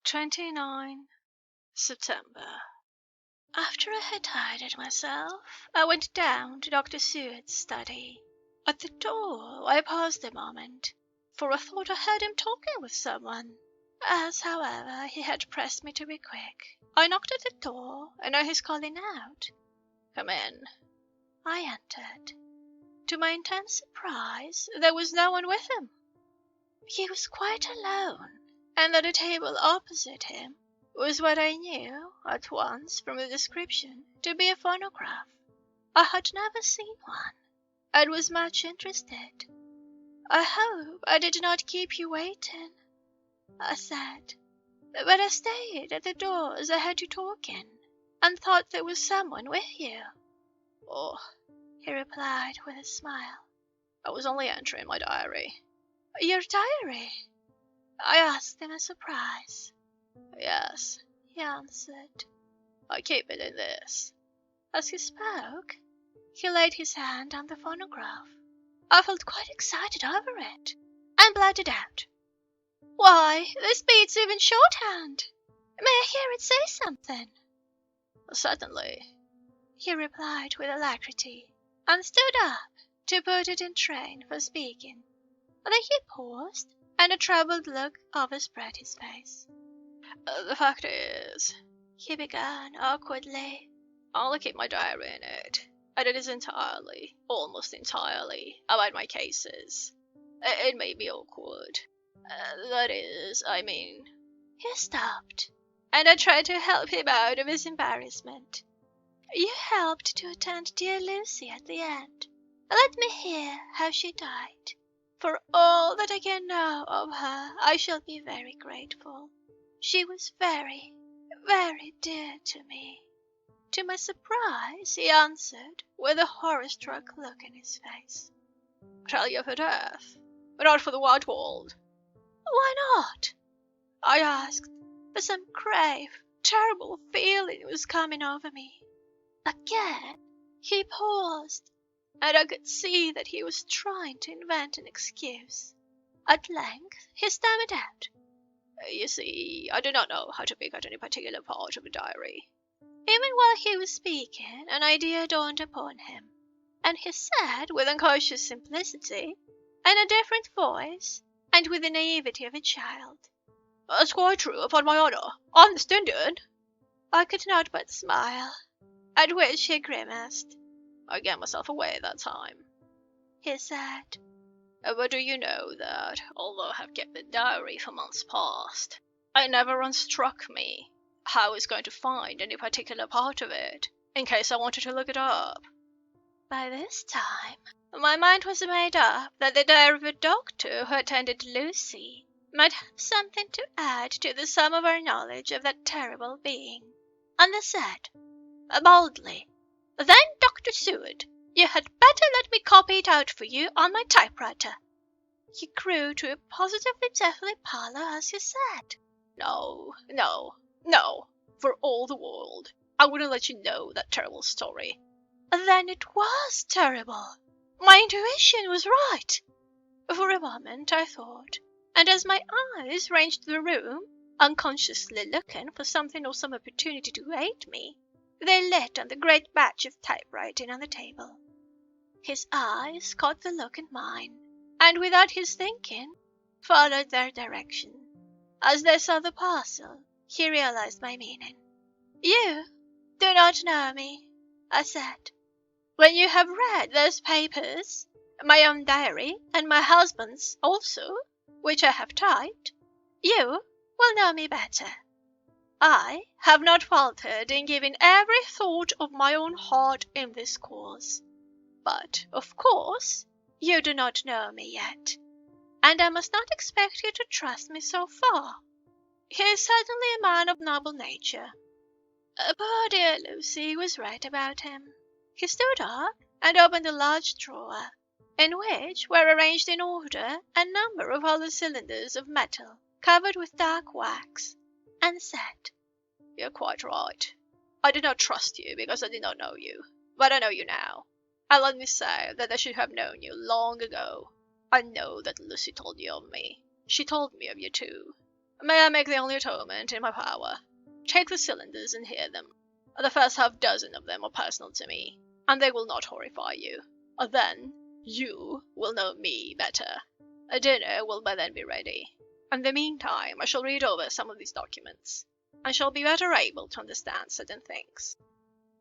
29 September. After I had tidied myself, I went down to Dr. Seward's study. At the door, I paused a moment, for I thought I heard him talking with someone. As, however, he had pressed me to be quick, I knocked at the door and heard his calling out, "Come in." I entered. To my intense surprise, there was no one with him. He was quite alone, and at a table opposite him was what I knew at once from the description to be a phonograph. I had never seen one, and was much interested. "I hope I did not keep you waiting," I said, "but I stayed at the door as I heard you talking, and thought there was someone with you." "Oh," he replied with a smile, "I was only entering my diary." "Your diary?" I asked in surprise. "Yes," he answered. "I keep it in this." As he spoke, he laid his hand on the phonograph. I felt quite excited over it, and blurted out, "Why, this beats even shorthand! May I hear it say something?" "Certainly," he replied with alacrity, and stood up to put it in train for speaking. Then he paused, and a troubled look overspread his face. "The fact is," he began awkwardly, "I only keep my diary in it, and it is entirely, almost entirely, about my cases. It may be awkward. That is, I mean—" He stopped, and I tried to help him out of his embarrassment. "You helped to attend dear Lucy at the end. Let me hear how she died. For all that I can know of her, I shall be very grateful. She was very, very dear to me." To my surprise, he answered with a horror-struck look in his face, "Tell you of her death, but not for the wide world." "Why not?" I asked, for some grave, terrible feeling was coming over me. Again he paused, and I could see that he was trying to invent an excuse. At length he stammered out, "You see, I do not know how to pick out any particular part of a diary." Even while he was speaking, an idea dawned upon him, and he said with unconscious simplicity, in a different voice, and with the naivety of a child, "That's quite true, upon my honour. I'm the Indian." I could not but smile, at which he grimaced. "I gave myself away that time," he said. "But do you know that, although I have kept the diary for months past, it never once struck me how I was going to find any particular part of it, in case I wanted to look it up." By this time, my mind was made up that the diary of a doctor who attended Lucy might have something to add to the sum of our knowledge of that terrible being, and I said, boldly, "Then, Dr. Seward, you had better let me copy it out for you on my typewriter." He grew to a positively deathly pallor as he said, No, for all the world. I wouldn't let you know that terrible story." Then it was terrible. My intuition was right. For a moment I thought, and as my eyes ranged the room, unconsciously looking for something or some opportunity to aid me, they lit on the great batch of typewriting on the table. His eyes caught the look in mine, and without his thinking, followed their direction. As they saw the parcel, he realized my meaning. "You do not know me," I said. "When you have read those papers, my own diary and my husband's also, which I have typed, you will know me better. I have not faltered in giving every thought of my own heart in this cause. But, of course, you do not know me yet, and I must not expect you to trust me so far. He is certainly a man of noble nature. Poor dear Lucy was right about him." He stood up and opened a large drawer, in which were arranged in order a number of hollow cylinders of metal covered with dark wax, and said, "You're quite right. I did not trust you because I did not know you, but I know you now. And let me say that I should have known you long ago. I know that Lucy told you of me. She told me of you too. May I make the only atonement in my power? Take the cylinders and hear them. The first half dozen of them are personal to me, and they will not horrify you. Then you will know me better. A dinner will by then be ready. In the meantime, I shall read over some of these documents, and shall be better able to understand certain things."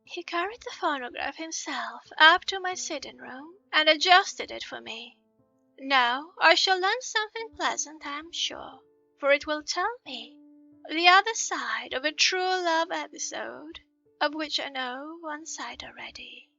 He carried the phonograph himself up to my sitting room and adjusted it for me. Now I shall learn something pleasant, I am sure, for it will tell me the other side of a true love episode, of which I know one side already.